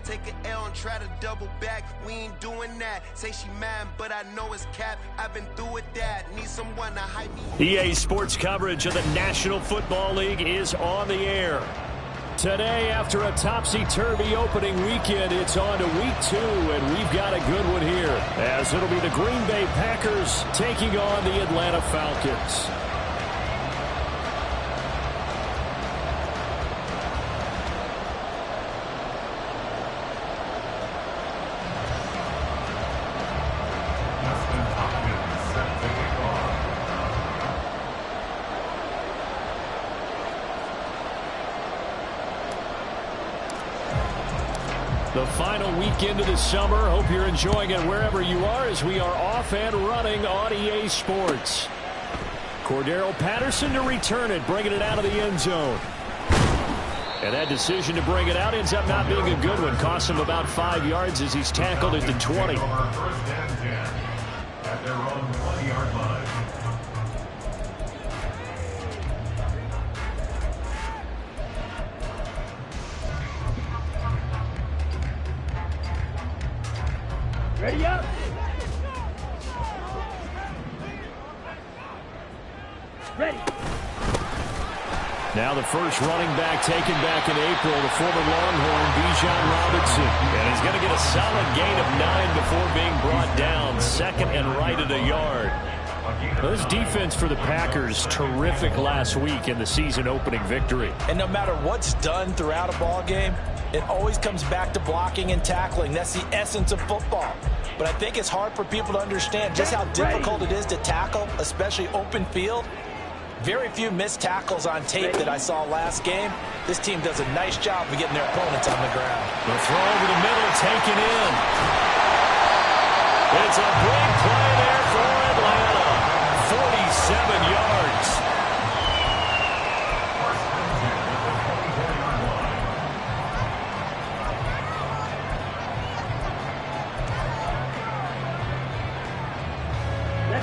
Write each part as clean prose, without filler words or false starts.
Take an L and try to double back. We ain't doing that. Say she mad, but I know it's cap. I've been through with that. Need someone to hype me. EA Sports coverage of the National Football League is on the air. Today, after a topsy-turvy opening weekend, it's on to week 2, and we've got a good one here, as it'll be the Green Bay Packers taking on the Atlanta Falcons. The final weekend of the summer. Hope you're enjoying it wherever you are as we are off and running on EA Sports. Cordero Patterson to return it, bringing it out of the end zone. And that decision to bring it out ends up not being a good one. Costs him about 5 yards as he's tackled at the 20. At their own 20-yard line. Ready up. Ready. Now the first running back taken back in April, the former Longhorn, Bijan Robinson. And he's going to get a solid gain of 9 before being brought down. Second and right at a yard. This defense for the Packers, terrific last week in the season-opening victory. And no matter what's done throughout a ball game, it always comes back to blocking and tackling. That's the essence of football. But I think it's hard for people to understand just how difficult it is to tackle, especially open field. Very few missed tackles on tape that I saw last game. This team does a nice job of getting their opponents on the ground. The throw over the middle, taken in. It's a big play there for Atlanta. 47 yards.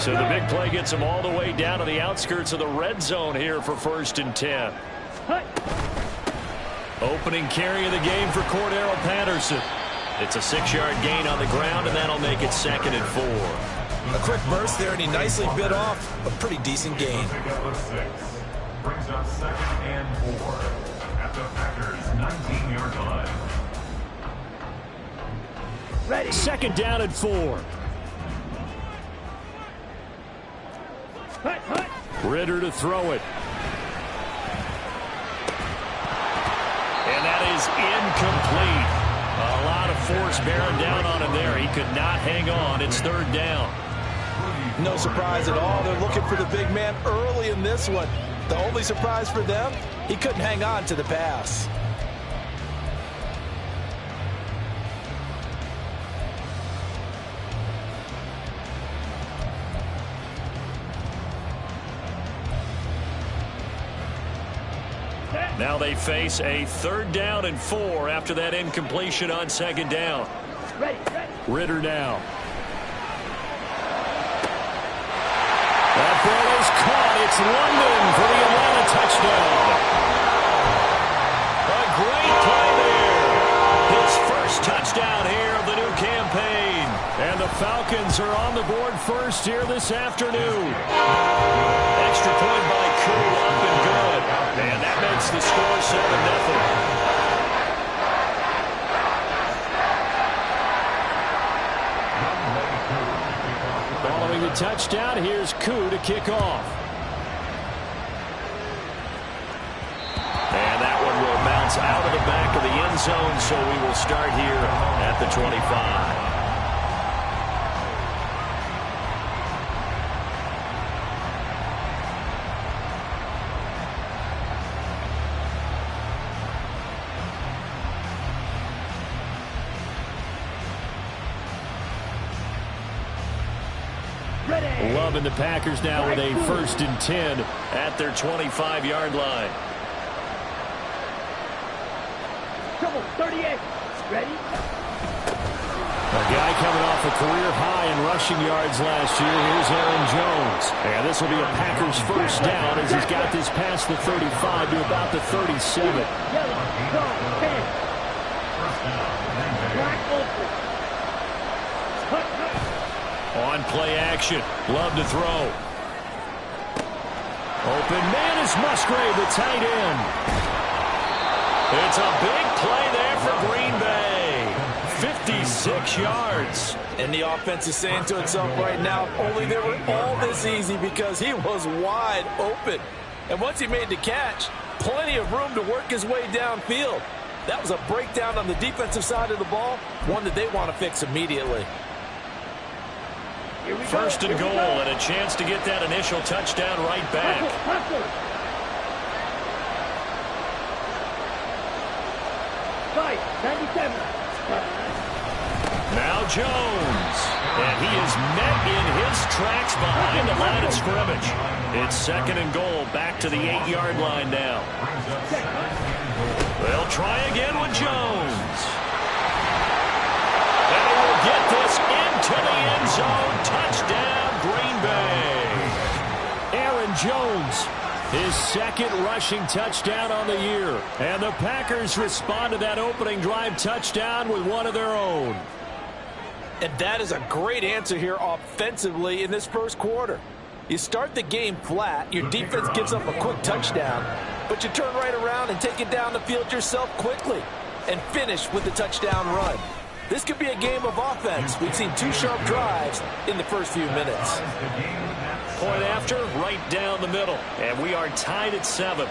So the big play gets them all the way down to the outskirts of the red zone here for 1st and 10. Opening carry of the game for Cordero Patterson. It's a 6-yard gain on the ground, and that'll make it 2nd and 4. A quick burst there, and he nicely bit off a pretty decent gain. Brings up 2nd and 4 at the Packers' 19-yard line. Ready. 2nd down and 4. Ritter to throw it. And that is incomplete. A lot of force bearing down on him there. He could not hang on. It's 3rd down. No surprise at all. They're looking for the big man early in this one. The only surprise for them, he couldn't hang on to the pass. Now they face a 3rd down and 4 after that incompletion on 2nd down. Ready. Ritter now. That ball is caught. It's London for the Atlanta touchdown. A great play there. His first touchdown here of the new campaign. And the Falcons are on the board first here this afternoon. Extra point by Koo, up and good. And that makes the score 7-0. Following the touchdown, here's Koo to kick off. And that one will bounce out of the back of the end zone, so we will start here at the 25. Love and the Packers now with a 1st and 10 at their 25-yard line. Trouble, 38. Ready? A guy coming off a career high in rushing yards last year. Here's Aaron Jones. And this will be a Packers 1st down as he's got this past the 35 to about the 37. Yellow, go, 10. On play action. Love to throw. Open man is Musgrave, the tight end. It's a big play there for Green Bay. 56 yards. And the offense is saying to itself right now, only they were all this easy because he was wide open. And once he made the catch, plenty of room to work his way downfield. That was a breakdown on the defensive side of the ball, one that they want to fix immediately. First and goal, and a chance to get that initial touchdown right back. Now Jones, and he is met in his tracks behind the line of scrimmage. It's second and goal, back to the 8-yard line now. They'll try again with Jones. And he will get this into the end zone. Touchdown, Green Bay. Aaron Jones, his second rushing touchdown on the year. And the Packers respond to that opening drive touchdown with one of their own. And that is a great answer here offensively in this first quarter. You start the game flat, your defense gives up a quick touchdown, but you turn right around and take it down the field yourself quickly and finish with the touchdown run. This could be a game of offense. We've seen two sharp drives in the first few minutes. Point after, right down the middle. And we are tied at 7.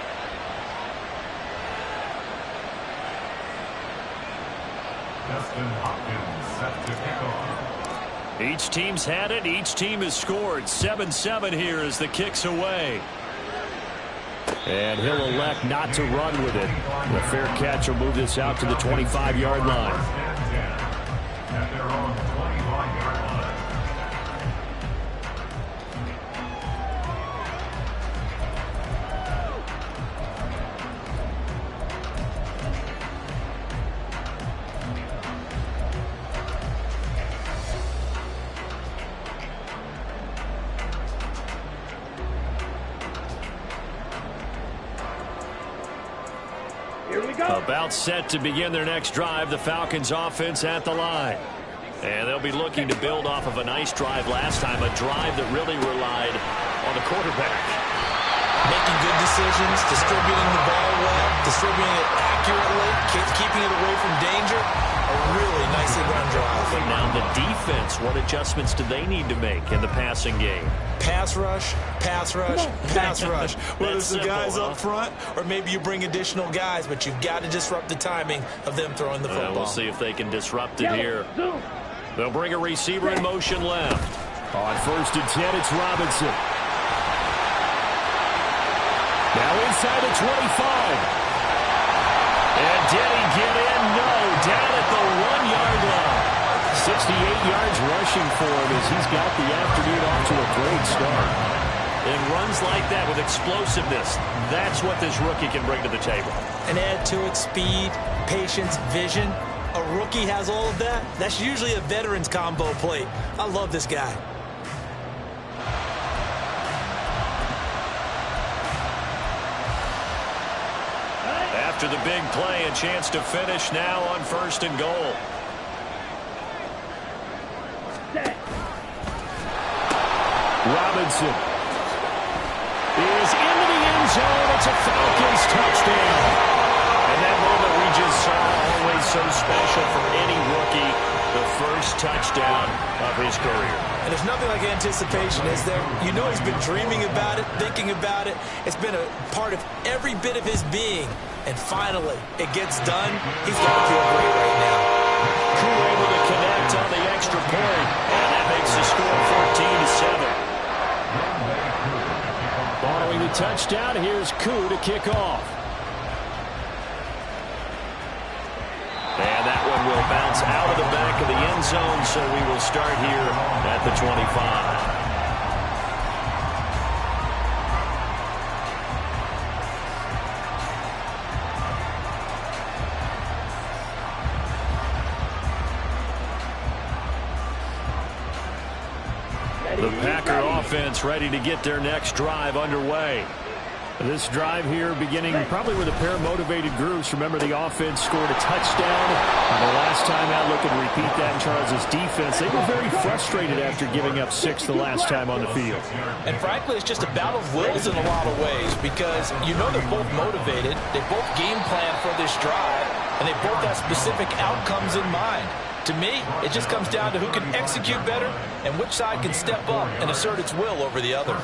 Justin Hopkins set to kick off. Each team's had it. Each team has scored. 7-7 here as the kick's away. And he'll elect not to run with it. The fair catch will move this out to the 25-yard line. At their own 25-yard line. About set to begin their next drive, the Falcons offense at the line. And they'll be looking to build off of a nice drive last time, a drive that really relied on the quarterback. Making good decisions, distributing the ball well, distributing it accurately, keeping it away from danger. A really nicely run drive. But now the defense, what adjustments do they need to make in the passing game? Pass rush, pass rush, pass rush. Whether it's the guys up front or maybe you bring additional guys, but you've got to disrupt the timing of them throwing the football. We'll see if they can disrupt it here. They'll bring a receiver in motion left. On first and 10, it's Robinson. Now inside the 25. And did he get in? No. Down at the 1-yard line. 68 yards rushing for him as he's got the afternoon off to a great start. And runs like that with explosiveness, that's what this rookie can bring to the table. And add to it speed, patience, vision. A rookie has all of that. That's usually a veteran's combo plate. I love this guy. After the big play, a chance to finish now on first and goal. Robinson is into the end zone. It's a Falcons touchdown. And that moment we just saw, always so special for any rookie, the first touchdown of his career. And there's nothing like anticipation, is there? You know he's been dreaming about it, thinking about it. It's been a part of every bit of his being. And finally, it gets done. He's got to feel great right now. Crew able to connect on the extra point. And that makes the score 14-7. Following the touchdown, here's Koo to kick off. And that one will bounce out of the back of the end zone, so we will start here at the 25. The Packer offense ready to get their next drive underway. This drive here beginning probably with a pair of motivated groups. Remember, the offense scored a touchdown. And the last time out, look and repeat that in Charles' defense. They were very frustrated after giving up 6 the last time on the field. And frankly, it's just a battle of wills in a lot of ways because you know they're both motivated. They both game plan for this drive, and they both have specific outcomes in mind. To me, it just comes down to who can execute better and which side can step up and assert its will over the other.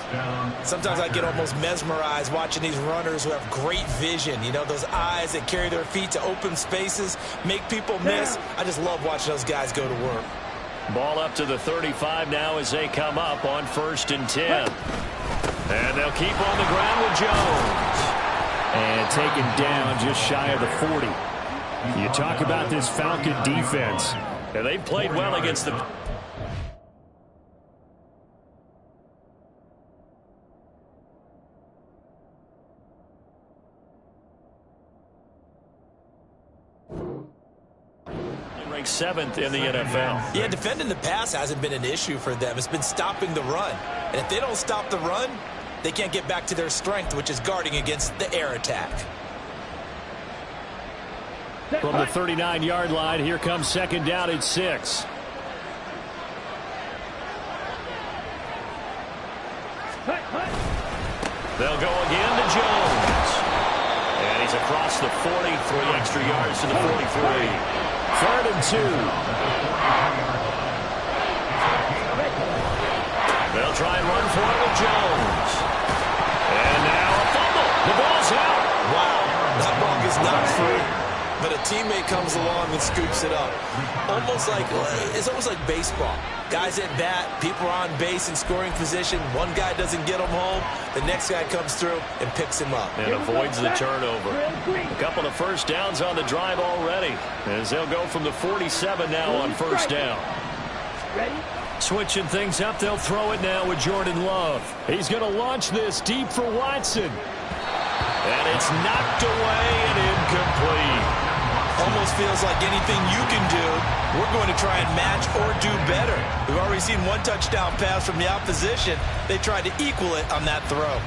Sometimes I get almost mesmerized watching these runners who have great vision. You know, those eyes that carry their feet to open spaces, make people miss. I just love watching those guys go to work. Ball up to the 35 now as they come up on 1st and 10. And they'll keep on the ground with Jones. And taken down just shy of the 40. You talk about this Falcon defense. And they've played well against the... Ranked 7th in the NFL. Yeah, defending the pass hasn't been an issue for them. It's been stopping the run. And if they don't stop the run, they can't get back to their strength, which is guarding against the air attack. From the 39-yard line, here comes 2nd down at 6. They'll go again to Jones. And he's across the 40, 3 extra yards to the 43. 3rd and 2. They'll try and run for it with Jones. And now a fumble. The ball's out. Wow, that ball gets knocked free. But a teammate comes along and scoops it up. It's almost like baseball. Guys at bat, people are on base in scoring position. One guy doesn't get him home. The next guy comes through and picks him up. And avoids the turnover. A couple of first downs on the drive already. As they'll go from the 47 now on 1st down. Ready? Switching things up, they'll throw it now with Jordan Love. He's going to launch this deep for Watson. And it's knocked away and incomplete. Almost feels like anything you can do, we're going to try and match or do better. We've already seen one touchdown pass from the opposition. They tried to equal it on that throw.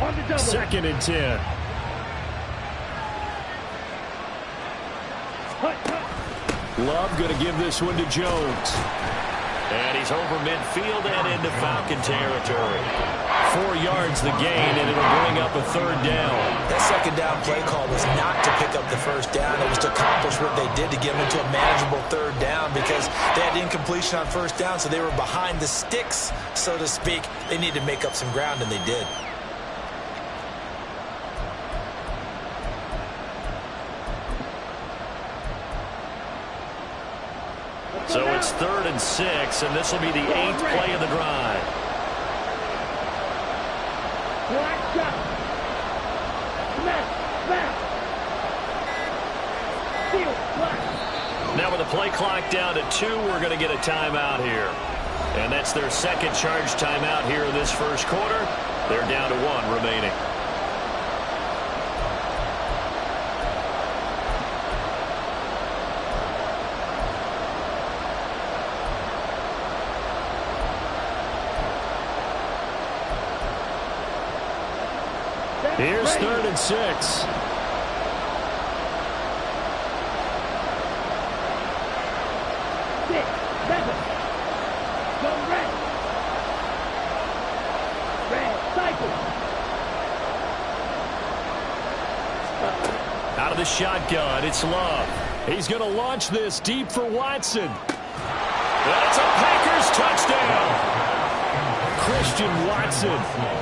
On the double. 2nd and 10. Love going to give this one to Jones. And he's over midfield and into Falcon territory. 4 yards the gain, and it'll bring up a 3rd down. That 2nd down play call was not to pick up the 1st down. It was to accomplish what they did to get them into a manageable 3rd down because they had incompletion on 1st down, so they were behind the sticks, so to speak. They needed to make up some ground, and they did. So it's 3rd and 6, and this will be the 8th play of the drive. Now with the play clock down to 2, we're going to get a timeout here. And that's their 2nd charge timeout here in this 1st quarter. They're down to 1 remaining. Here's 3rd and 6. 6, 7. Go red. Red, cycle. Out of the shotgun, it's Love. He's going to launch this deep for Watson. That's a Packers touchdown. Christian Watson,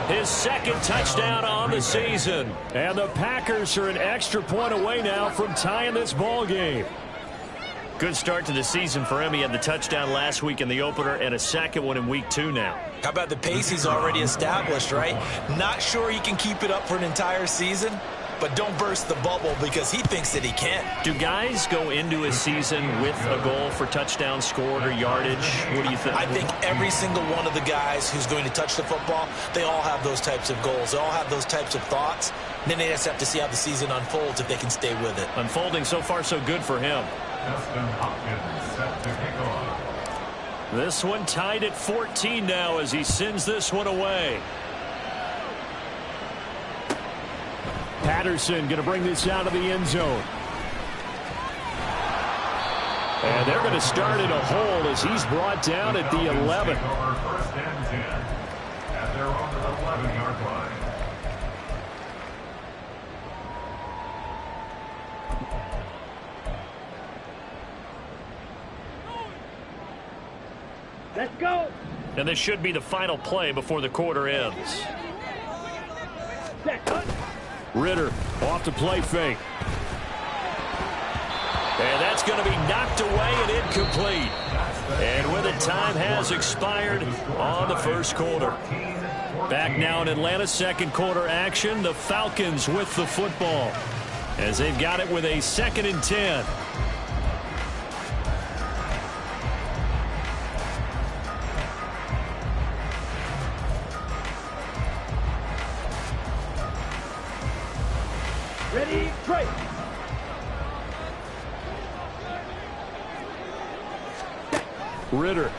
his 2nd touchdown on the season. And the Packers are an extra point away now from tying this ball game. Good start to the season for him. He had the touchdown last week in the opener and a 2nd one in week 2 now. How about the pace he's already established, right? Not sure he can keep it up for an entire season, but don't burst the bubble because he thinks that he can. Do guys go into a season with a goal for touchdown scored or yardage? What do you think? I think every single one of the guys who's going to touch the football, they all have those types of goals. They all have those types of thoughts. And then they just have to see how the season unfolds if they can stay with it. Unfolding so far so good for him. Justin Hopkins set to kick off. This one tied at 14 now as he sends this one away. Patterson going to bring this out of the end zone. And they're going to start in a hole as he's brought down at the 11. First and 10 at their own 11-yard line. Let's go. And this should be the final play before the quarter ends. Ritter off to play fake. And that's going to be knocked away and incomplete. And with it, time has expired on the first quarter. Back now in Atlanta's second quarter action. The Falcons with the football as they've got it with a 2nd and 10. Ready, break. Ritter.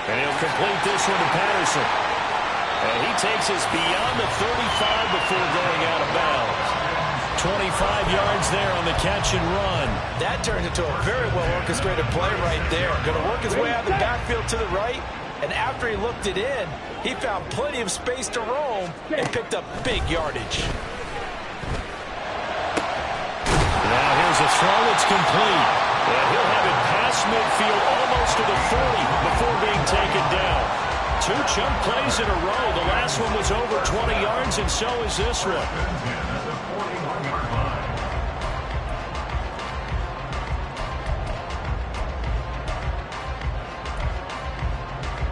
And he'll complete this one to Patterson. And he takes us beyond the 35 before going out of bounds. 25 yards there on the catch and run. That turned into a very well-orchestrated play right there. Going to work his way out of the backfield to the right. And after he looked it in, he found plenty of space to roam and picked up big yardage. Now here's a throw that's complete. And he'll have it past midfield almost to the 40 before being taken down. 2 chunk plays in a row. The last one was over 20 yards, and so is this one.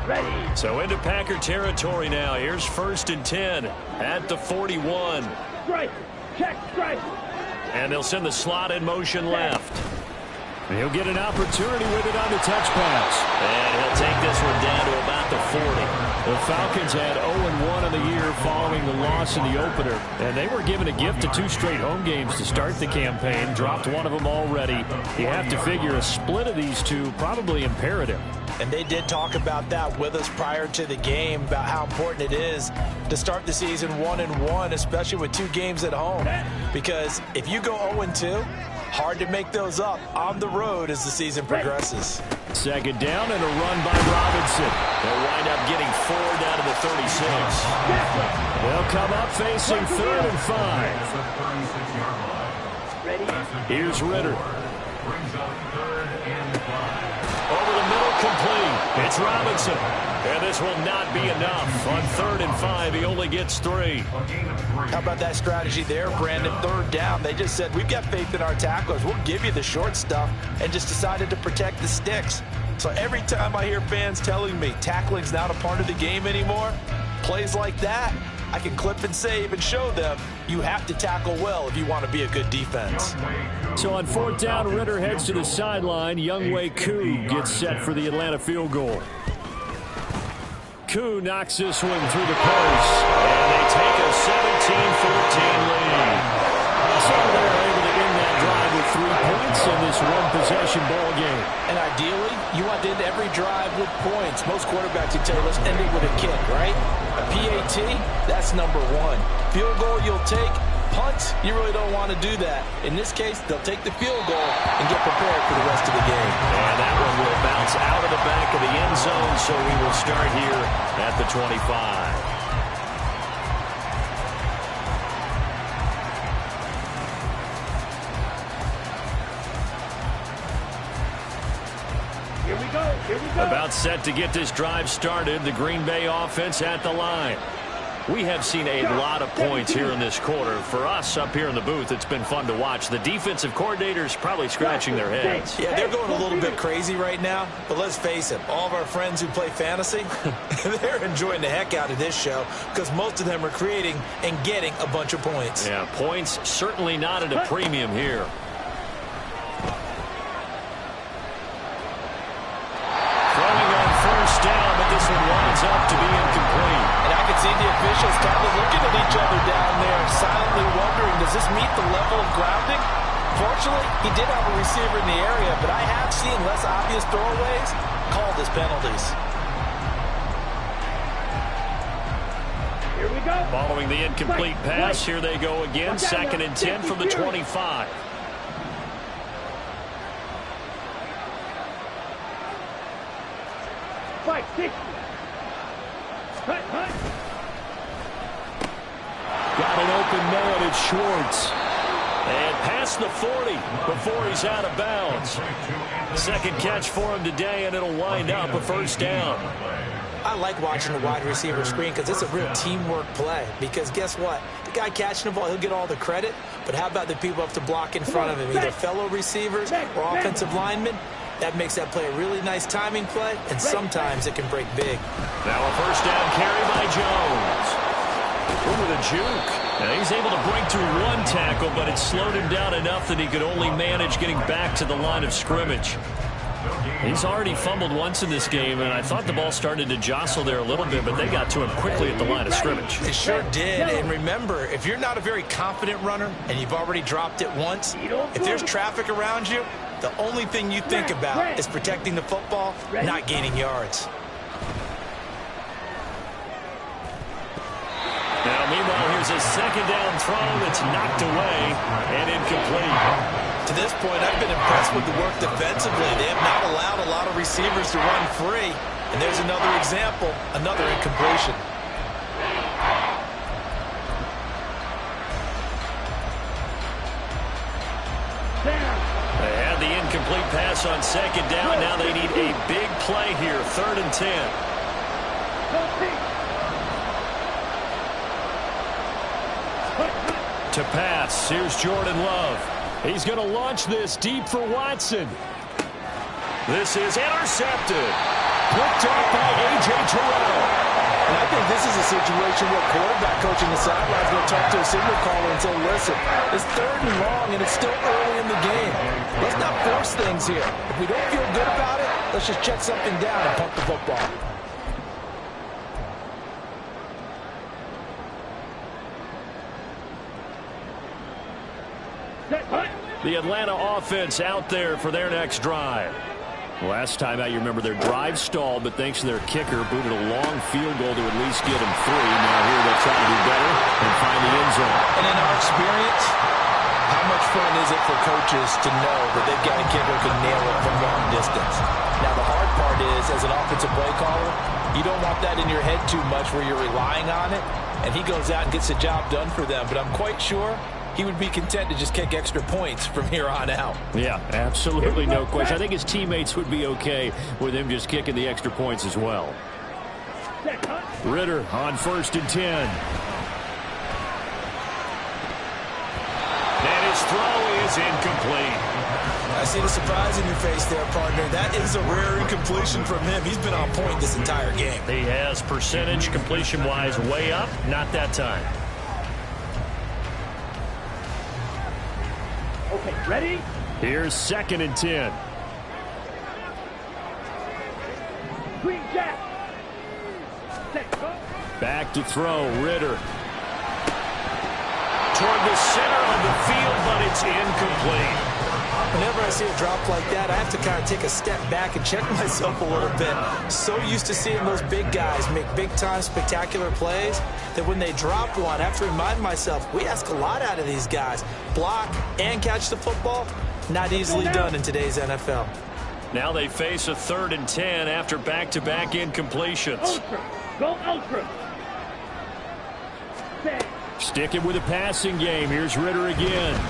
Ready. So into Packer territory now. Here's 1st and 10 at the 41. Strike. Check strike. And they'll send the slot in motion left. And he'll get an opportunity with it on the touch pass. And he'll take this one down to about the 40. The Falcons had 0-1 in the year following the loss in the opener. And they were given a gift of 2 straight home games to start the campaign. Dropped one of them already. You have to figure a split of these two probably imperative. And they did talk about that with us prior to the game, about how important it is to start the season 1-1, especially with 2 games at home. Because if you go 0-2, hard to make those up on the road as the season progresses. 2nd down and a run by Robinson. They'll wind up getting 4 down to the 36. They'll come up facing 3rd and 5. Ready. Here's Ritter. Over the middle, complete. It's Robinson. And this will not be enough. On 3rd and 5, he only gets 3. How about that strategy there, Brandon? 3rd down, they just said, we've got faith in our tacklers. We'll give you the short stuff, and just decided to protect the sticks. So every time I hear fans telling me tackling's not a part of the game anymore, plays like that, I can clip and save and show them you have to tackle well if you want to be a good defense. So on 4th down, Ritter heads to the sideline. Younghoe Koo gets set for the Atlanta field goal. Koo knocks this one through the post, and they take a 17-14 lead. So they're able to end that drive with 3 points in this one-possession ball game. And ideally, you want to end every drive with points. Most quarterbacks would tell you, let's end it with a kick, right? A PAT, that's number 1. Field goal you'll take. Punt, you really don't want to do that. In this case, they'll take the field goal and get prepared for the rest of the game. And that one will bounce out of the back of the end zone, so we will start here at the 25. Here we go. Here we go. About set to get this drive started. The Green Bay offense at the line. We have seen a lot of points here in this quarter. For us up here in the booth, it's been fun to watch. The defensive coordinators probably scratching their heads. Yeah, they're going a little bit crazy right now. But let's face it, all of our friends who play fantasy, they're enjoying the heck out of this show because most of them are creating and getting a bunch of points. Yeah, points certainly not at a premium here. Throwing on 1st down, but this one winds up to be incomplete. And I can see the officials kind of looking at each other down there, silently wondering, does this meet the level of grounding? Unfortunately, he did have a receiver in the area, but I have seen less obvious throwaways called as penalties. Here we go. Following the incomplete pass, here they go again. 2nd and 10 from the 25. Fight, 60. Hut, hut. Got an open man, it's Schwartz. And past the 40 before he's out of bounds. 2nd catch for him today, and it'll wind up a first down. I like watching the wide receiver screen because it's a real teamwork play. Because guess what? The guy catching the ball, he'll get all the credit. But how about the people up to block in front of him, either fellow receivers or offensive linemen? That makes that play a really nice timing play, and sometimes it can break big. Now a first down carry by Jones. Over the juke. Now he's able to break through one tackle, but it slowed him down enough that he could only manage getting back to the line of scrimmage. He's already fumbled once in this game, and I thought the ball started to jostle there a little bit, but they got to him quickly at the line of scrimmage. It sure did, and remember, if you're not a very confident runner and you've already dropped it once, if there's traffic around you, the only thing you think about is protecting the football, not gaining yards. Now, meanwhile, here's a 2nd down throw that's knocked away and incomplete. To this point, I've been impressed with the work defensively. They have not allowed a lot of receivers to run free. And there's another example, another incompletion. They had the incomplete pass on 2nd down. Now they need a big play here, 3rd and 10. To pass, here's Jordan Love. He's going to launch this deep for Watson. This is intercepted. Picked off by A.J. Terrell. And I think this is a situation where quarterback coach in the sideline is going to talk to a signal caller and say, listen, it's 3rd and long and it's still early in the game. Let's not force things here. If we don't feel good about it, let's just check something down and punt the football. The Atlanta offense out there for their next drive. Last time out, you remember their drive stalled, but thanks to their kicker, booted a long field goal to at least get them 3. Now here they'll try to do better and find the end zone. And in our experience, how much fun is it for coaches to know that they've got a kicker who can nail it from long distance? Now, the hard part is, as an offensive play caller, you don't want that in your head too much where you're relying on it, and he goes out and gets the job done for them. But I'm quite sure he would be content to just kick extra points from here on out. Yeah, absolutely no question. I think his teammates would be okay with him just kicking the extra points as well. Ritter on 1st and 10. And his throw is incomplete. I see the surprise in your face there, partner. That is a rare incompletion from him. He's been on point this entire game. He has percentage completion-wise way up. Not that time. Okay, ready? Here's 2nd and 10. Green jack. Set, go. Back to throw, Ritter. Toward the center of the field, but it's incomplete. Whenever I see a drop like that, I have to kind of take a step back and check myself a little bit. So used to seeing those big guys make big-time spectacular plays that when they drop one, I have to remind myself, we ask a lot out of these guys. Block and catch the football, not easily done in today's NFL. Now they face a 3rd and 10 after back-to-back incompletions. Ultra. Go ultra. Set. Sticking with the passing game. Here's Ritter again.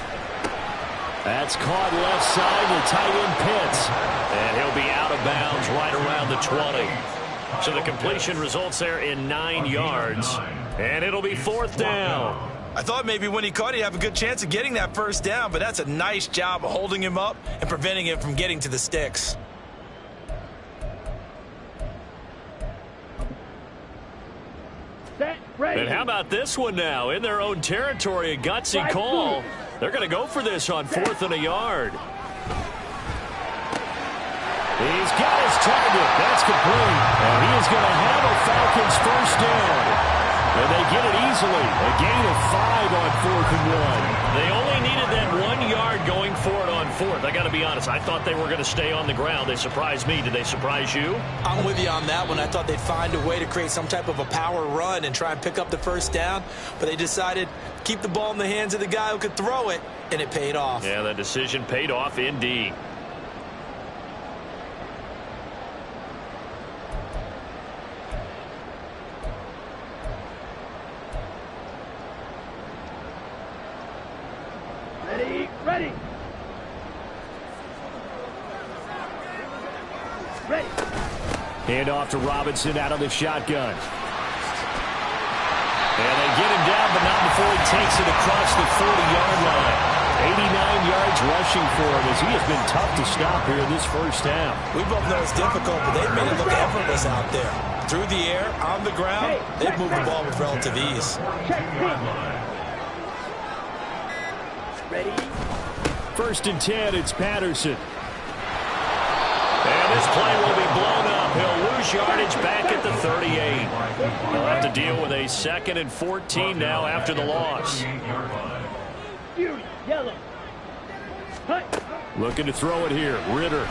That's caught left side to tight end Pitts. And he'll be out of bounds right around the 20. So the completion results there in 9 yards. And it'll be 4th down. I thought maybe when he caught it, he'd have a good chance of getting that first down, but that's a nice job of holding him up and preventing him from getting to the sticks. Set, ready. And how about this one now? In their own territory, a gutsy call. They're going to go for this on 4th and a yard. He's got his target. That's complete. And he is going to have a Falcons first down. And they get it easily. A gain of 5 on 4th and 1. They only needed that 1 yard going for it on 4th. I got to be honest, I thought they were going to stay on the ground. They surprised me. Did they surprise you? I'm with you on that one. I thought they'd find a way to create some type of a power run and try and pick up the first down, but they decided to keep the ball in the hands of the guy who could throw it, and it paid off. Yeah, the decision paid off indeed. Ready. Ready. Hand off to Robinson out of the shotgun. And they get him down, but not before he takes it across the 40-yard line. 89 yards rushing for him as he has been tough to stop here in this first half. We both know it's difficult, but they've made it look effortless out there. Through the air, on the ground, they've moved the ball with relative ease. Ready. 1st and 10, it's Patterson. And this play will be blown up. He'll lose yardage back at the 38. He'll have to deal with a 2nd and 14 now after the loss. Fury, yellow. Hut. Looking to throw it here. Ritter.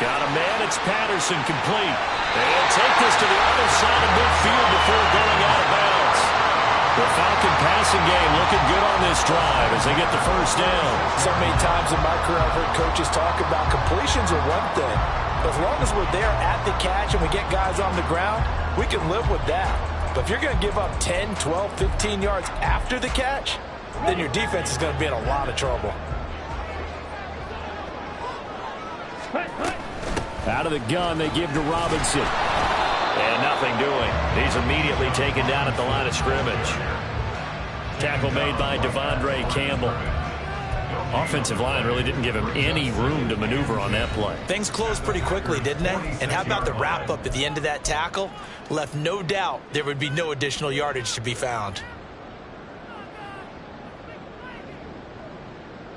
Got a man. It's Patterson complete. They'll take this to the other side of midfield before going out of bounds. The Falcon passing game looking good on this drive as they get the first down. So many times in my career I've heard coaches talk about completions are one thing. But as long as we're there at the catch and we get guys on the ground, we can live with that. But if you're going to give up 10, 12, 15 yards after the catch, then your defense is going to be in a lot of trouble. Out of the gun, they give to Robinson. And nothing doing. He's immediately taken down at the line of scrimmage. Tackle made by Devondre Campbell. Offensive line really didn't give him any room to maneuver on that play. Things closed pretty quickly, didn't they? And how about the wrap-up at the end of that tackle? Left no doubt there would be no additional yardage to be found.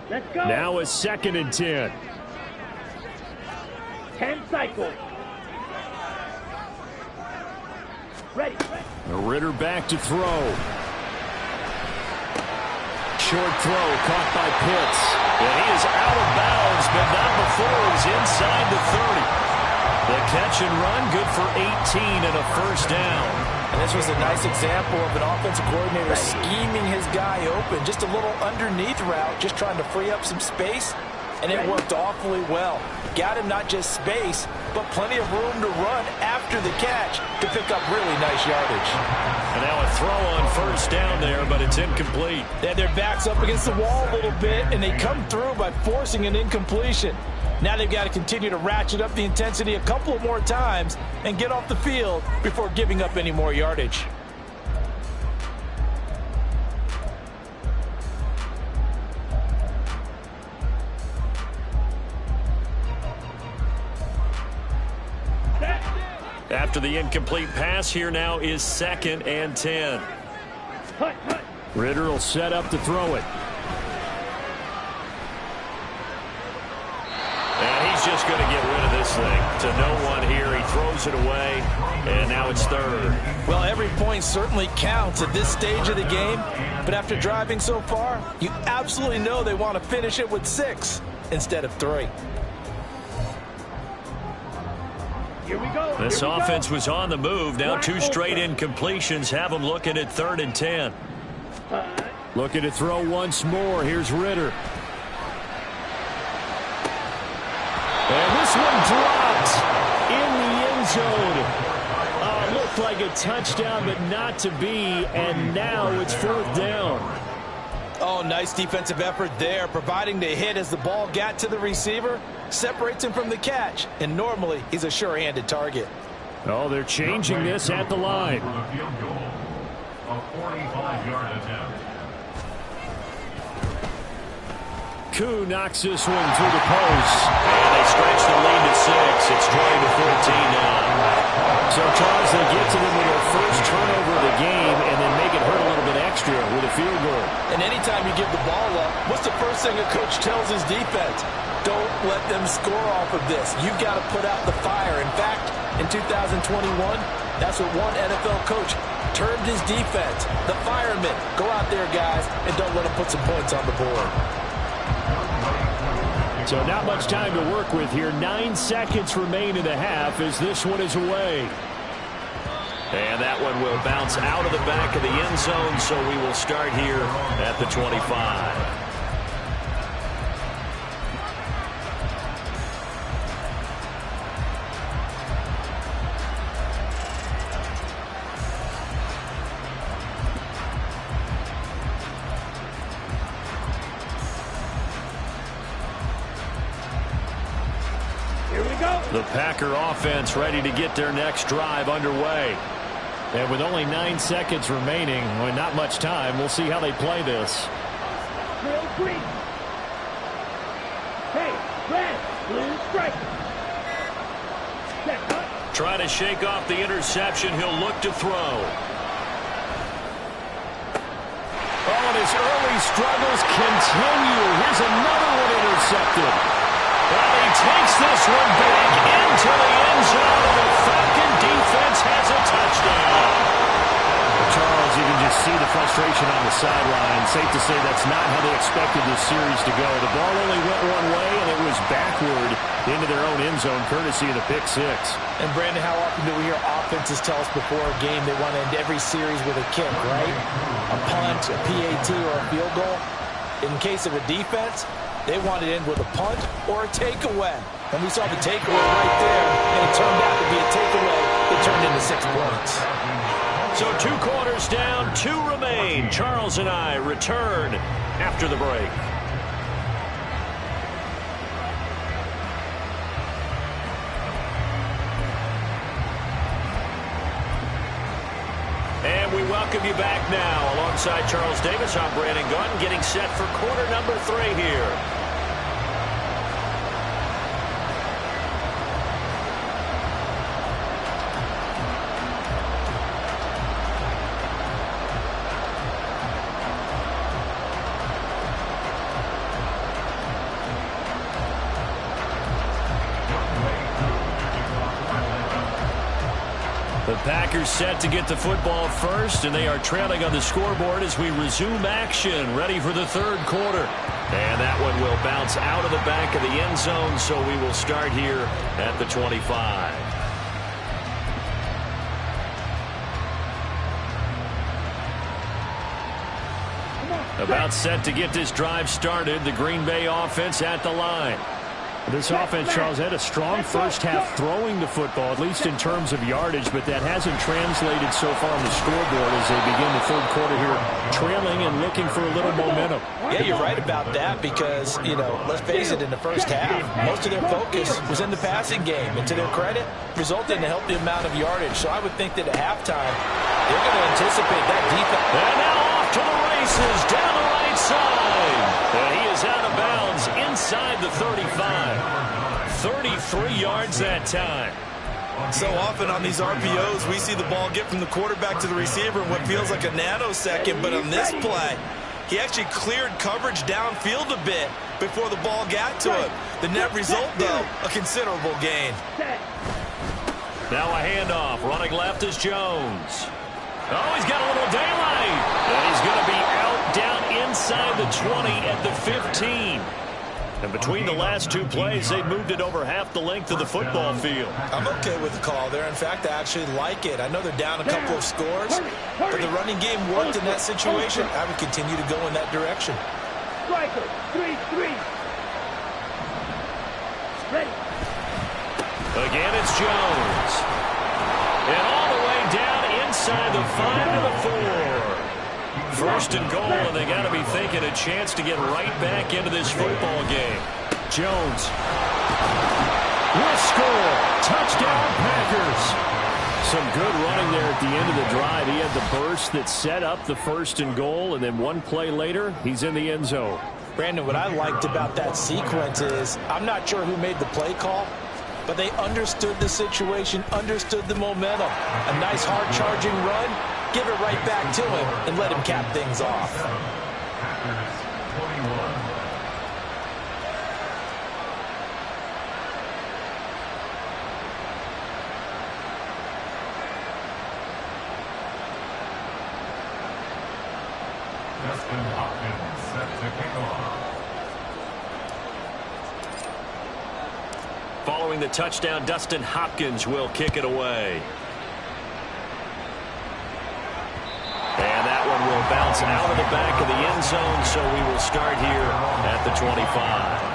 Let's go. Now a 2nd and 10. 10 cycles. Ready. Ritter back to throw. Short throw caught by Pitts. And he is out of bounds, but not before he's inside the 30. The catch and run, good for 18 and a first down. And this was a nice example of an offensive coordinator scheming his guy open. Just a little underneath route, just trying to free up some space. And it worked awfully well. Got him not just space, but plenty of room to run after the catch to pick up really nice yardage. And now a throw on first down there, but it's incomplete. They had their backs up against the wall a little bit, and they come through by forcing an incompletion. Now they've got to continue to ratchet up the intensity a couple more times and get off the field before giving up any more yardage. After the incomplete pass, here now is 2nd and 10. Ritter will set up to throw it. And he's just going to get rid of this thing. To no one here. He throws it away, and now it's 3rd. Well, every point certainly counts at this stage of the game. But after driving so far, you absolutely know they want to finish it with 6 instead of 3. Here we go. This offense was on the move. Now 2 straight incompletions have them looking at 3rd and 10. Looking to throw once more. Here's Ritter. And this one dropped in the end zone. Looked like a touchdown, but not to be. And now it's 4th down. Oh, nice defensive effort there, providing the hit as the ball got to the receiver, separates him from the catch, and normally he's a sure-handed target. Oh, they're changing this at the line. For the field goal, a 45-yard attempt. Koo knocks this one through the post. And they stretch the lead to 6. It's 20-14 now. So, Charles, they get to them with their first turnover of the game and then make it hurt a little bit extra with a field goal. And anytime you give the ball up, what's the first thing a coach tells his defense? Don't let them score off of this. You've got to put out the fire. In fact, in 2021, That's what one NFL coach termed his defense. The firemen. Go out there, guys, and don't let them put some points on the board. So not much time to work with here. 9 seconds remain in the half as this one is away. And that one will bounce out of the back of the end zone, so we will start here at the 25. The Packer offense ready to get their next drive underway. And with only 9 seconds remaining, well, not much time, we'll see how they play this. Drill green. Hey, red, blue striker. Check up. Trying to shake off the interception. He'll look to throw. Oh, and his early struggles continue. Here's another one intercepted. Well, he takes this one back into the end zone. The Falcon defense has a touchdown. Charles, you can just see the frustration on the sideline. Safe to say that's not how they expected this series to go. The ball only went one way, and it was backward into their own end zone, courtesy of the pick six. And, Brandon, how often do we hear offenses tell us before a game they want to end every series with a kick, right? A punt, a PAT, or a field goal. In case of a defense, they wanted to end with a punt or a takeaway. And we saw the takeaway right there, and it turned out to be a takeaway. It turned into 6 points. So 2 quarters down, 2 remain. Charles and I return after the break. And we welcome you back now. Alongside Charles Davis, I'm Brandon Gunn, getting set for quarter number 3 here. The Packers set to get the football first, and they are trailing on the scoreboard as we resume action, ready for the 3rd quarter. And that one will bounce out of the back of the end zone, so we will start here at the 25. About set to get this drive started, the Green Bay offense at the line. This offense, Charles, had a strong first half throwing the football, at least in terms of yardage, but that hasn't translated so far on the scoreboard as they begin the 3rd quarter here, trailing and looking for a little momentum. Yeah, you're right about that because, you know, let's face it, in the first half, most of their focus was in the passing game. And to their credit, resulted in a healthy amount of yardage. So I would think that at halftime, they're going to anticipate that defense. And now off to the races down the right side. And he is out of bounds inside the 35. 33 yards that time. So often on these RPOs, we see the ball get from the quarterback to the receiver in what feels like a nanosecond. But on this play, he actually cleared coverage downfield a bit before the ball got to him. The net result, though, a considerable gain. Now a handoff. Running left is Jones. Oh, he's got a little daylight. And he's going to be out down inside the 20 at the 15. And between the last 2 plays, they moved it over half the length of the football field. I'm okay with the call there. In fact, I actually like it. I know they're down a couple of scores, but the running game worked in that situation. I would continue to go in that direction. Striker, 3-3. Ready. Again, it's Jones. And all the way down inside the 5 to the 4. First and goal, and they got to be thinking a chance to get right back into this football game. Jones will score. Touchdown, Packers. Some good running there at the end of the drive. He had the burst that set up the 1st and goal, and then 1 play later, he's in the end zone. Brandon, what I liked about that sequence is I'm not sure who made the play call, but they understood the situation, understood the momentum. A nice hard-charging run. Give it right back to him and let him cap things off. Dustin Hopkins set to kick off. Following the touchdown, Dustin Hopkins will kick it away. And that one will bounce out of the back of the end zone, so we will start here at the 25.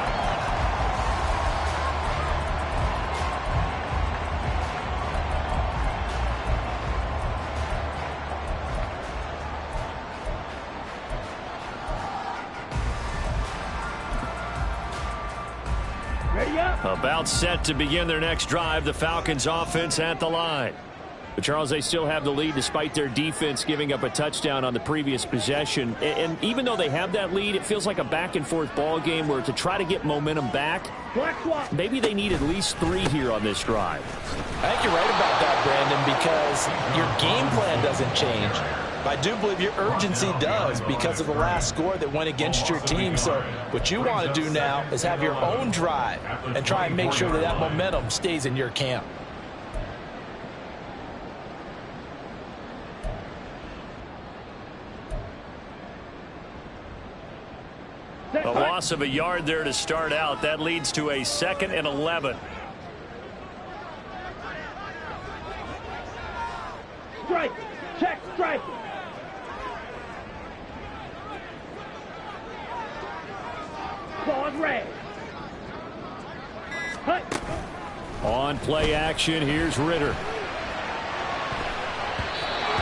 About set to begin their next drive, the Falcons offense at the line. But Charles, they still have the lead despite their defense giving up a touchdown on the previous possession. And even though they have that lead, it feels like a back-and-forth ball game where to try to get momentum back, maybe they need at least 3 here on this drive. I think you're right about that, Brandon, because your game plan doesn't change. I do believe your urgency does because of the last score that went against your team. So what you want to do now is have your own drive and try and make sure that that momentum stays in your camp. A loss of a yard there to start out. That leads to a 2nd and 11. Strike. Check strike. Ball red. Hut. On play action, here's Ritter.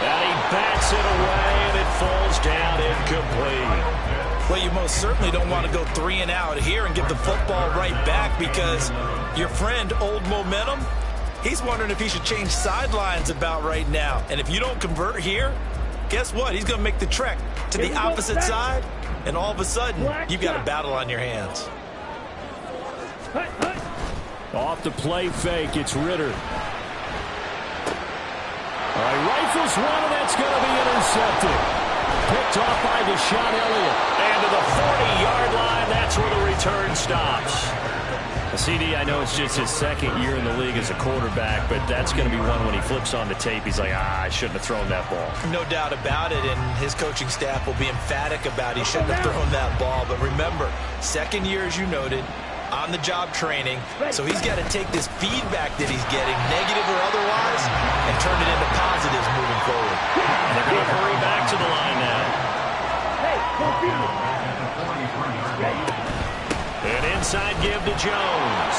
And he bats it away, and it falls down incomplete. Well, you most certainly don't want to go 3 and out here and get the football right back because your friend, Old Momentum, he's wondering if he should change sidelines about right now. And if you don't convert here, guess what? He's going to make the trek to the opposite side, and all of a sudden, you've got a battle on your hands. Off the play fake, it's Ritter. All right, rifles one, and that's going to be intercepted. Picked off by Deshaun Elliott. And to the 40-yard line, that's where the return stops. CD, I know it's just his 2nd year in the league as a quarterback, but that's going to be one when he flips on the tape, he's like, I shouldn't have thrown that ball. No doubt about it, and his coaching staff will be emphatic about he shouldn't have thrown that ball. But remember, 2nd year, as you noted, on-the-job training, so he's got to take this feedback that he's getting, negative or otherwise, and turn it into positives moving forward. They're going to hurry back to the line now. Hey, go field. An inside give to Jones.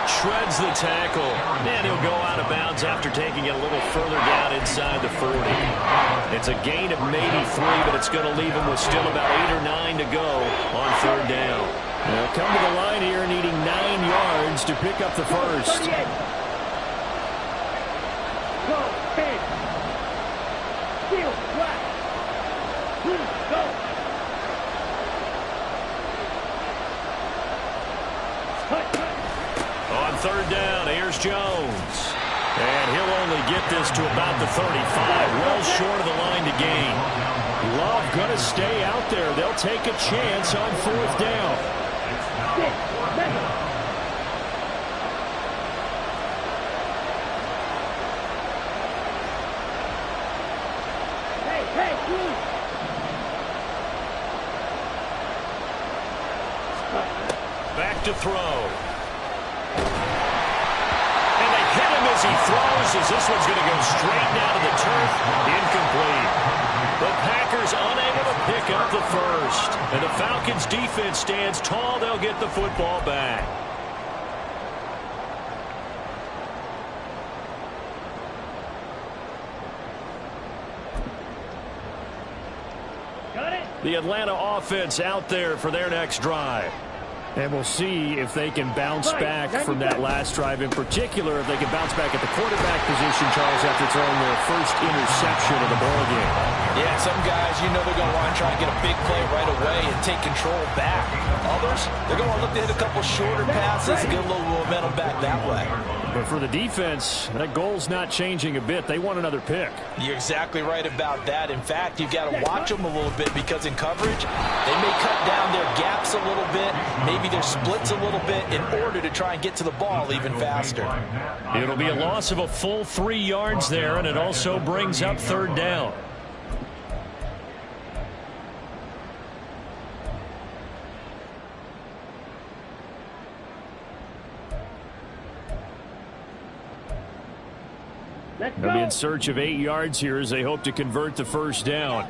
Shreds the tackle. And he'll go out of bounds after taking it a little further down inside the 40. It's a gain of maybe 3, but it's going to leave him with still about 8 or 9 to go on 3rd down. They'll come to the line here needing 9 yards to pick up the first. Go, big. Field, flat. Go. On 3rd down, here's Jones. And he'll only get this to about the 35, well short of the line to gain. Love going to stay out there. They'll take a chance on 4th down. 6, 7. Hey, please. Back to throw. And they hit him as he throws, as this one's going to go straight down to the turf. Incomplete. The Packers unable to pick up the first. And the Falcons defense stands tall. They'll get the football back. Got it. The Atlanta offense out there for their next drive. And we'll see if they can bounce back from that last drive. In particular, if they can bounce back at the quarterback position, Charles, after throwing their first interception of the ball game. Yeah, some guys, you know they're going to want to try and get a big play right away and take control back. Others, they're going to look to hit a couple shorter passes and get a little momentum back that way. But for the defense, that goal's not changing a bit. They want another pick. You're exactly right about that. In fact, you've got to watch them a little bit because in coverage, they may cut down their gaps a little bit, maybe their splits a little bit in order to try and get to the ball even faster. It'll be a loss of a full 3 yards there, and it also brings up 3rd down. Let's They'll be in go. search of 8 yards here as they hope to convert the first down.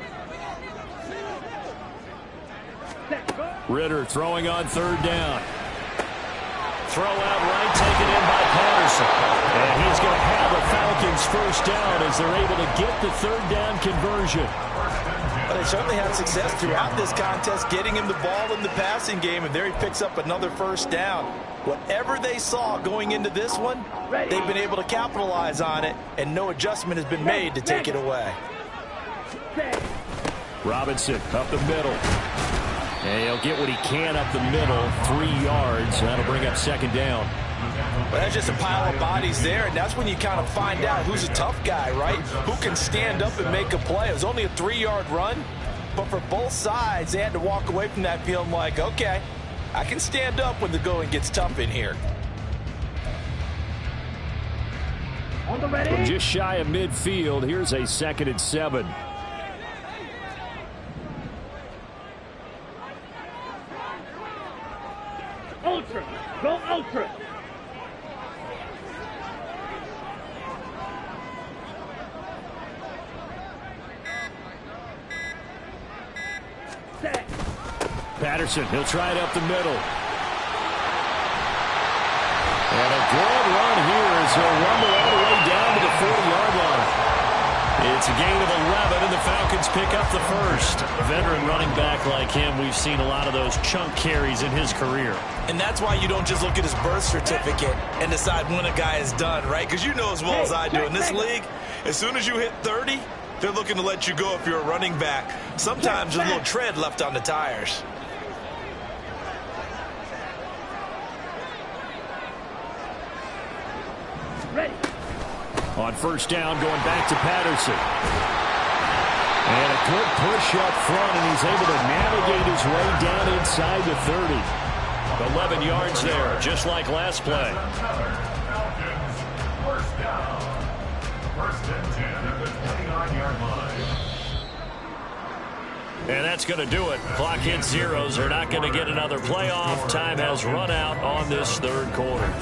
Set, go. Ritter throwing on third down. Throw out right, taken in by Patterson. And he's going to have the Falcons first down as they're able to get the third down conversion. Well, they certainly had success throughout this contest getting him the ball in the passing game, and there he picks up another first down. Whatever they saw going into this one, they've been able to capitalize on it, and no adjustment has been made to take it away. Set. Robinson up the middle. And he'll get what he can up the middle, 3 yards. That'll bring up second down. But that's just a pile of bodies there, and that's when you kind of find out who's a tough guy, right? Who can stand up and make a play. It was only a 3-yard run, but for both sides, they had to walk away from that feeling like, okay, I can stand up when the going gets tough in here. On the ready. From just shy of midfield, here's a 2nd and 7. Ultra. Go ultra. Set. Patterson, he'll try it up the middle. And a good run here as he'll rumble all the way down to the 40-yard line. It's a gain of 11, and the Falcons pick up the first. A veteran running back like him, we've seen a lot of those chunk carries in his career. And that's why you don't just look at his birth certificate and decide when a guy is done, right? Because you know as well as I do, in this league, as soon as you hit 30, they're looking to let you go if you're a running back. Sometimes there's a little tread left on the tires. Ready. On first down, going back to Patterson. And a good push up front, and he's able to navigate his way down inside the 30. 11 yards there, just like last play. Falcons, first down. First and 10 at the 29-yard line. And that's going to do it. Clock hits zeros. They're not going to get another playoff. Time has run out on this third quarter.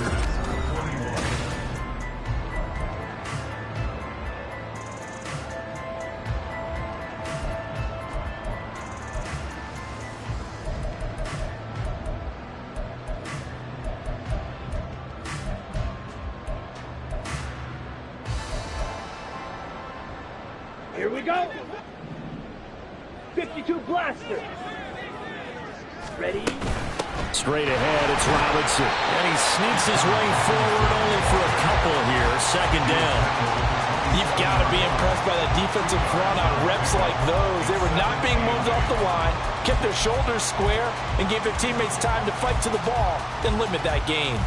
Here we go. 52 blaster. Ready. Straight ahead, it's Robinson. And he sneaks his way forward only for a couple here. Second down. You've got to be impressed by the defensive front on reps like those. They were not being moved off the line, kept their shoulders square, and gave their teammates time to fight to the ball and limit that gain.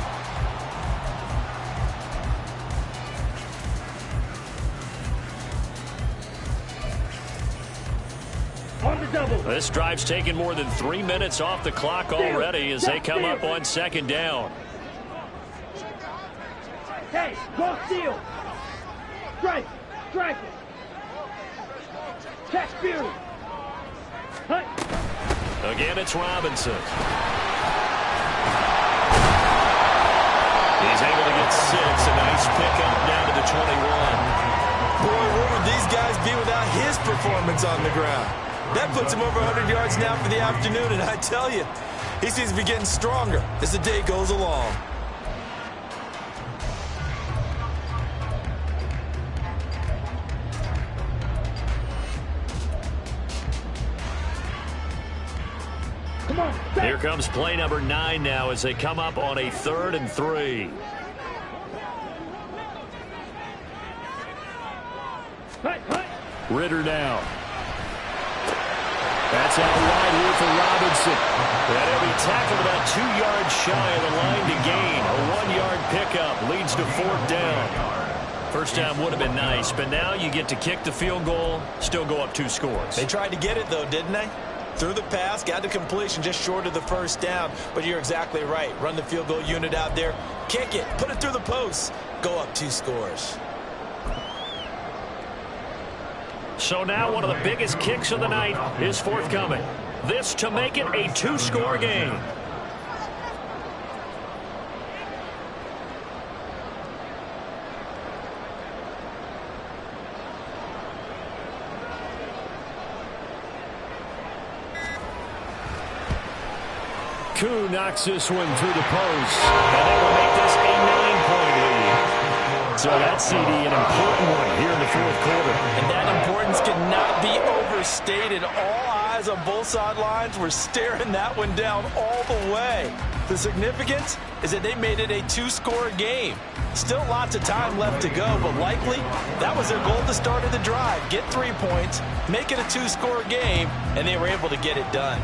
On the double. This drive's taken more than 3 minutes off the clock already as they come up on second down. Hey, go steal. Strike. Strike it. Catch Fury. Hunt. Again, it's Robinson. He's able to get 6. A nice pickup down to the 21. Boy, where would these guys be without his performance on the ground? That puts him over 100 yards now for the afternoon, and I tell you, he seems to be getting stronger as the day goes along. Come on. Here comes play number 9 now as they come up on a 3rd and 3. Hunt. Hunt. Ritter now. That's out wide here for Robinson. And he'll be tackled about 2 yards shy of the line to gain. A 1-yard pickup leads to 4th down. First down would have been nice, but now you get to kick the field goal, still go up 2 scores. They tried to get it, though, didn't they? Threw the pass, got the completion just short of the first down. But you're exactly right. Run the field goal unit out there. Kick it. Put it through the posts. Go up 2 scores. So now one of the biggest kicks of the night is forthcoming. This to make it a 2-score game. Koo knocks this one through the post. And they will make this a 9-point lead. So that CD, an important one here in the fourth quarter. And that importance cannot be overstated. All eyes on both sidelines were staring that one down all the way. The significance is that they made it a 2-score game. Still lots of time left to go, but likely that was their goal at the start of the drive. Get 3 points, make it a 2-score game, and they were able to get it done.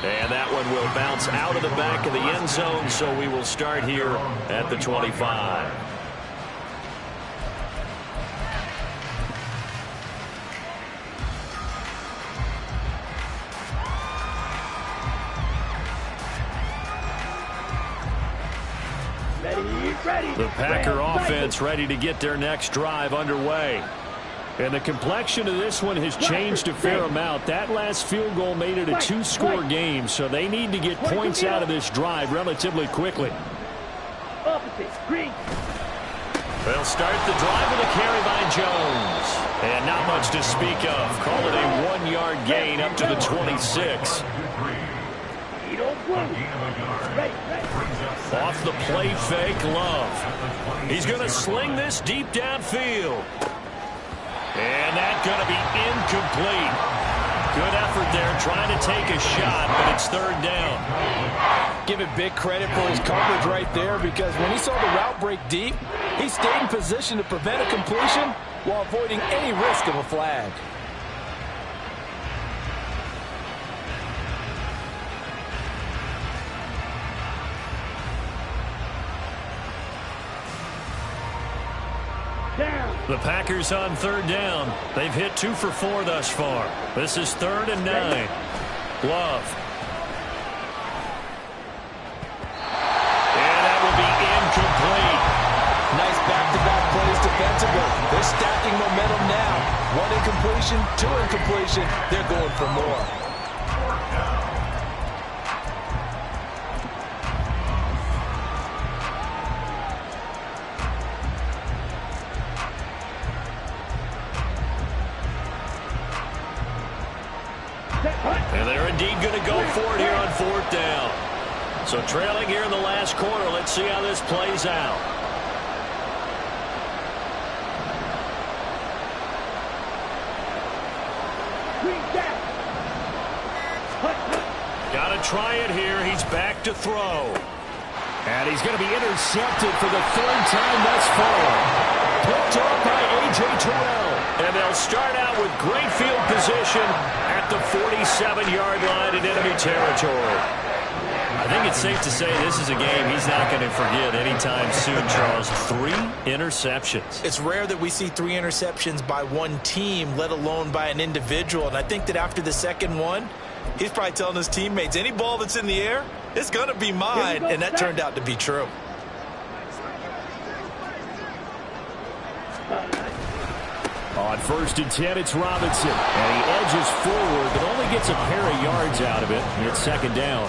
And that one will bounce out of the back of the end zone, so we will start here at the 25. The Packer offense ready to get their next drive underway. And the complexion of this one has changed a fair amount. That last field goal made it a 2-score game, so they need to get points out of this drive relatively quickly. They'll start the drive with a carry by Jones. And not much to speak of. Call it a 1-yard gain up to the 26. Off the play fake, Love. He's going to sling this deep downfield. And that's going to be incomplete. Good effort there trying to take a shot, but it's third down. Give it big credit for his coverage right there, because when he saw the route break deep, he stayed in position to prevent a completion while avoiding any risk of a flag. The Packers on third down. They've hit 2 for 4 thus far. This is 3rd and 9. Love. And that will be incomplete. Nice back-to-back plays defensively. They're stacking momentum now. 1 incompletion, 2 incompletion. They're going for more. And they're indeed going to go for it here on 4th down. So trailing here in the last quarter. Let's see how this plays out. Got to try it here. He's back to throw. And he's going to be intercepted for the 3rd time thus far. Picked off by A.J. Terrell. And they'll start out with great field position at the 47-yard line in enemy territory. I think it's safe to say this is a game he's not going to forget anytime soon, Charles. 3 interceptions. It's rare that we see 3 interceptions by one team, let alone by an individual. And I think that after the second one, he's probably telling his teammates, any ball that's in the air, it's going to be mine. And that turned out to be true. On 1st and 10, it's Robinson. And he edges forward, but only gets a pair of yards out of it. And it's 2nd down.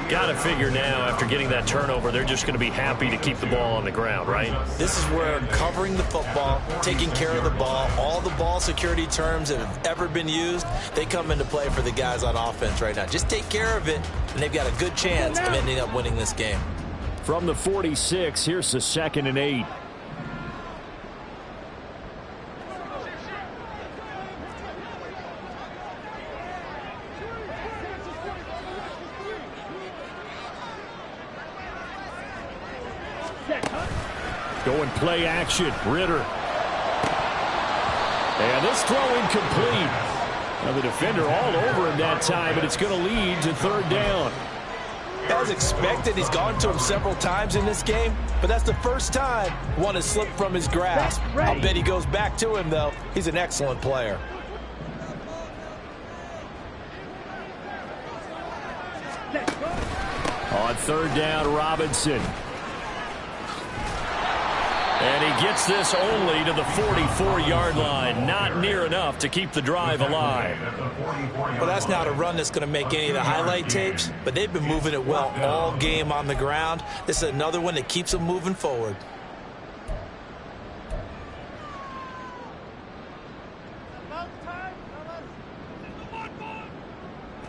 Got to figure now, after getting that turnover, they're just going to be happy to keep the ball on the ground, right? This is where covering the football, taking care of the ball, all the ball security terms that have ever been used, they come into play for the guys on offense right now. Just take care of it, and they've got a good chance of ending up winning this game. From the 46, here's the 2nd and 8. Going play action. Ritter. And this throw incomplete. Now the defender all over him that time, but it's going to lead to 3rd down. As expected, he's gone to him several times in this game, but that's the first time one has slipped from his grasp. I'll bet he goes back to him, though. He's an excellent player. On 3rd down, Robinson. And he gets this only to the 44-yard line. Not near enough to keep the drive alive. Well, that's not a run that's going to make any of the highlight tapes, but they've been moving it well all game on the ground. This is another one that keeps them moving forward.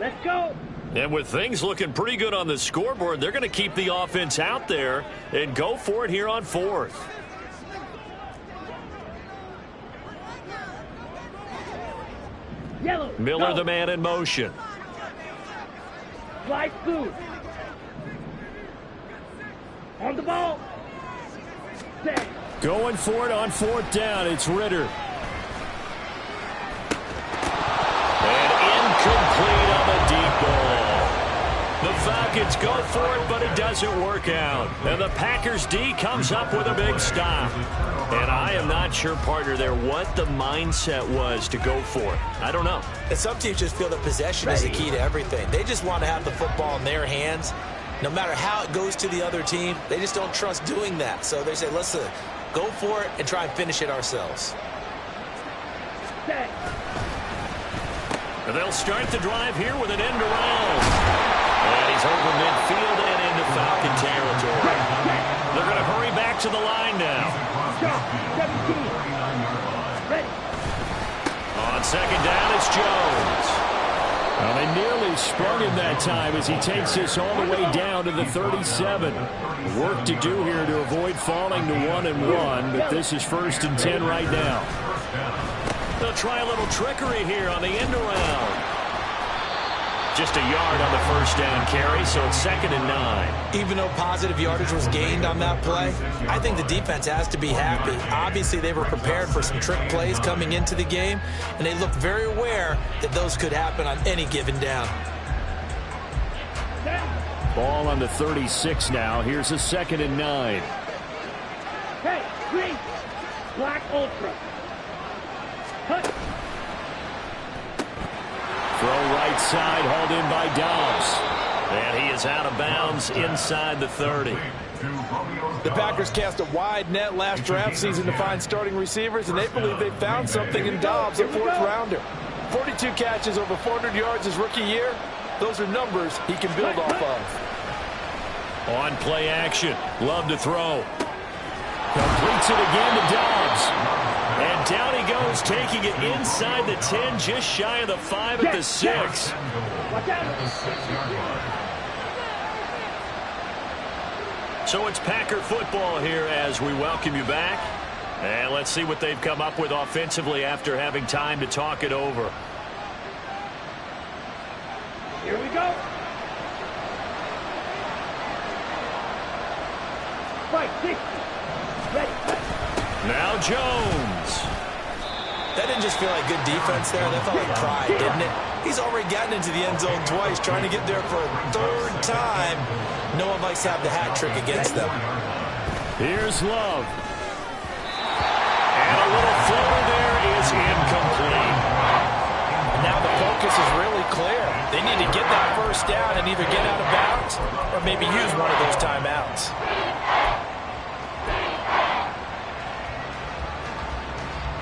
Let's go. And with things looking pretty good on the scoreboard, they're going to keep the offense out there and go for it here on 4th. Yellow. Miller, go. the man in motion. Slide through. On the ball. Set. Going for it on 4th down. It's Ritter. And incomplete on the deep ball. The Falcons go for it, but it doesn't work out. And the Packers D comes up with a big stop. And I am not sure, partner, there what the mindset was to go for it. I don't know. And some teams just feel that possession is the key to everything. They just want to have the football in their hands. No matter how it goes to the other team, they just don't trust doing that. So they say, listen, go for it and try and finish it ourselves. Set. And they'll start the drive here with an end around. And he's over midfield and into Falcon territory. They're going to hurry back to the line now. 17. Ready. On 2nd down, it's Jones. Well, they nearly sprung him that time as he takes this all the way down to the 37. Work to do here to avoid falling to 1-1, but this is 1st and 10 right now. They'll try a little trickery here on the end around. Just a yard on the 1st down carry, so it's 2nd and 9. Even though positive yardage was gained on that play, I think the defense has to be happy. Obviously, they were prepared for some trick plays coming into the game, and they looked very aware that those could happen on any given down. Ball on the 36 now. Here's a 2nd and 9. Hey, green. Black ultra. Cut. Throw right side, hauled in by Dobbs. And he is out of bounds inside the 30. The Packers cast a wide net last draft season to find starting receivers, and they believe they found something in Dobbs, a 4th rounder. 42 catches, over 400 yards his rookie year. Those are numbers he can build off of. On play action, Love to throw. Completes it again to Dobbs. And down he goes, taking it inside the 10, just shy of the 5 at the 6. Watch out. So it's Packer football here as we welcome you back. And let's see what they've come up with offensively after having time to talk it over. Here we go. Fight, 60. Ready. Now Jones. That didn't just feel like good defense there. That felt like pride, didn't it? He's already gotten into the end zone twice, trying to get there for a 3rd time. No one likes to have the hat trick against them. Here's Love. And a little floater there is incomplete. And now the focus is really clear. They need to get that 1st down and either get out of bounds or maybe use one of those timeouts.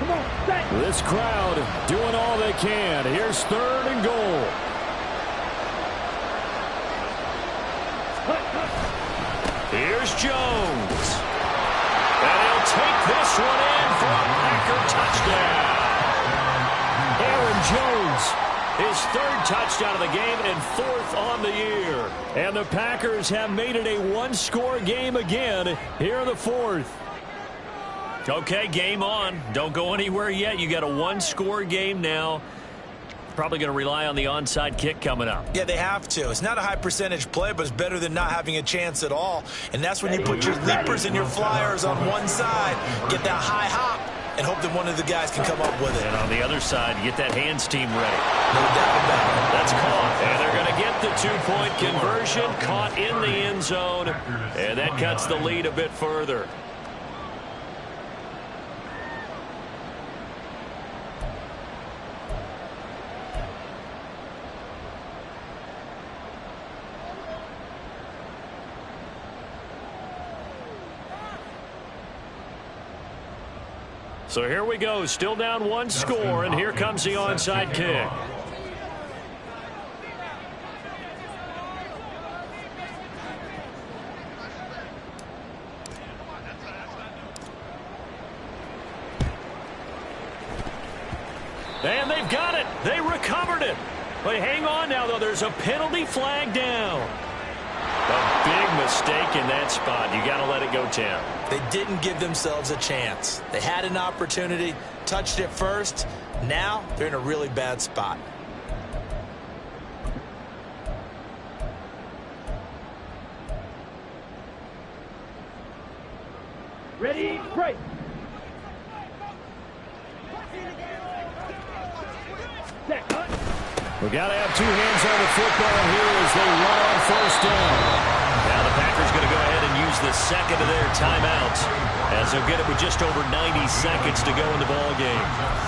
Come on, set. This crowd doing all they can. Here's 3rd and goal. Here's Jones. And he'll take this one in for a Packer touchdown. Aaron Jones, his 3rd touchdown of the game and 4th on the year. And the Packers have made it a 1-score game again here in the 4th. Okay, game on. Don't go anywhere yet. You got a 1-score game now. Probably going to rely on the onside kick coming up. Yeah, they have to. It's not a high percentage play, but it's better than not having a chance at all. And that's when you put your leapers and your flyers on one side, get that high hop, and hope that one of the guys can come up with it. And on the other side, you get that hands team ready. No doubt about it. That's caught. And they're going to get the 2-point conversion. Caught in the end zone. And that cuts the lead a bit further. So here we go, still down 1 score, and here comes the onside kick. And they've got it. They recovered it. But hang on now, though. There's a penalty flag down. A big mistake in that spot. You got to let it go, Tim. They didn't give themselves a chance. They had an opportunity, touched it first. Now they're in a really bad spot. Ready, break. We got to have two hands on the football here as they run on first down. Now the Packers going to go ahead and use the second of their timeouts as they'll get it with just over 90 seconds to go in the ball game.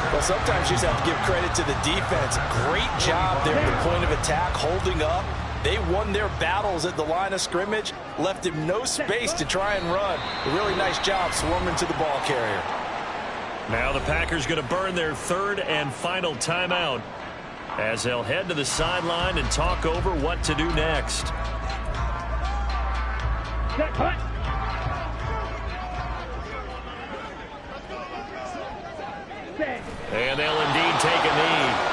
Well, sometimes you just have to give credit to the defense. Great job there at the point of attack, holding up. They won their battles at the line of scrimmage, left him no space to try and run. A really nice job swarming to the ball carrier. Now the Packers going to burn their third and final timeout as they'll head to the sideline and talk over what to do next. And they'll indeed take a knee.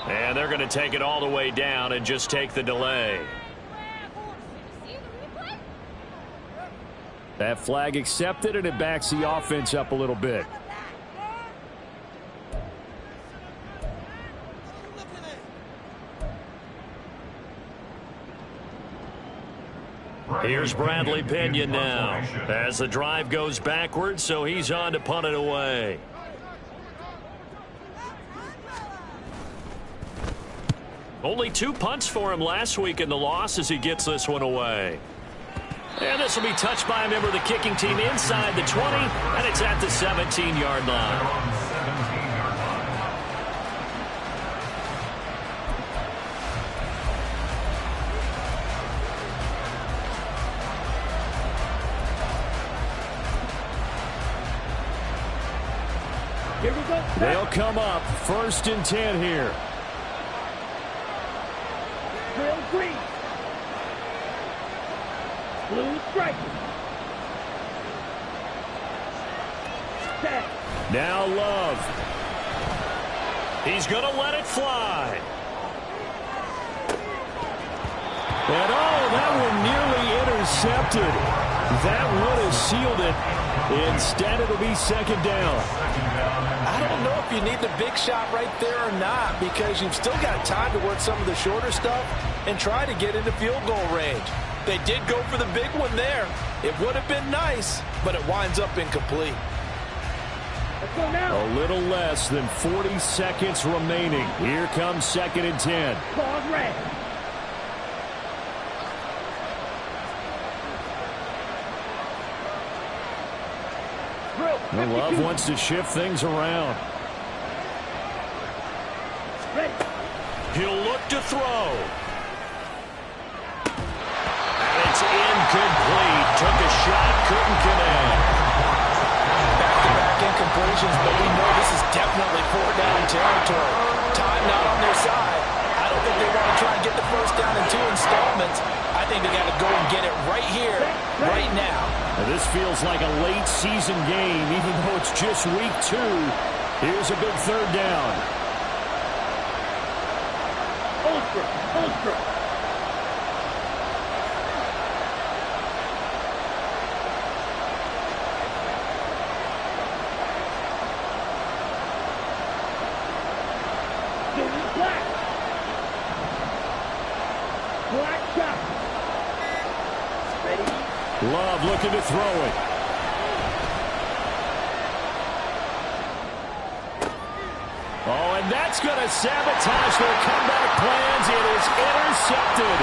And they're going to take it all the way down and just take the delay. That flag accepted, and it backs the offense up a little bit. Here's Bradley Pinion now as the drive goes backwards, so he's on to punt it away. Only 2 punts for him last week in the loss as he gets this one away. And this will be touched by a member of the kicking team inside the 20, and it's at the 17-yard line. Here we go. They'll come up 1st and 10 here. Green. Blue striker. Set. Now Love. He's going to let it fly. And that one nearly intercepted. That would have sealed it. Instead, it'll be 2nd down. I don't know if you need the big shot right there or not, because you've still got time to work some of the shorter stuff and try to get into field goal range. They did go for the big one there. It would have been nice, but it winds up incomplete. Let's go now. A little less than 40 seconds remaining. Here comes 2nd and 10. Pause red. Love wants to shift things around. Ready. He'll look to throw. And it's incomplete. Took a shot, couldn't connect. Back-to-back incompletions, but we know this is definitely 4th-down territory. Time not on their side. I don't think they want to try and get the 1st down in 2 installments. I think they got to go and get it right here, right now. Now this feels like a late season game, even though it's just week 2. Here's a big 3rd down. Ultra. Black shot. Ready. Love looking to throw it. Oh, and that's going to sabotage their comeback plans. It is intercepted.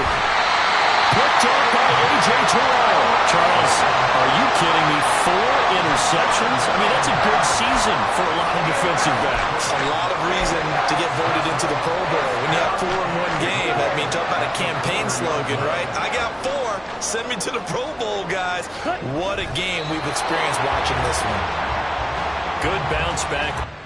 Picked off by A.J. Terrell. Charles, are you kidding me? 4 interceptions? I mean, that's a good season for a lot of defensive backs. A lot of reason to get voted into the Pro Bowl. When you have 4 in one game, I mean, talk about a campaign slogan, right? I got 4. Send me to the Pro Bowl, guys. What a game we've experienced watching this one. Good bounce back.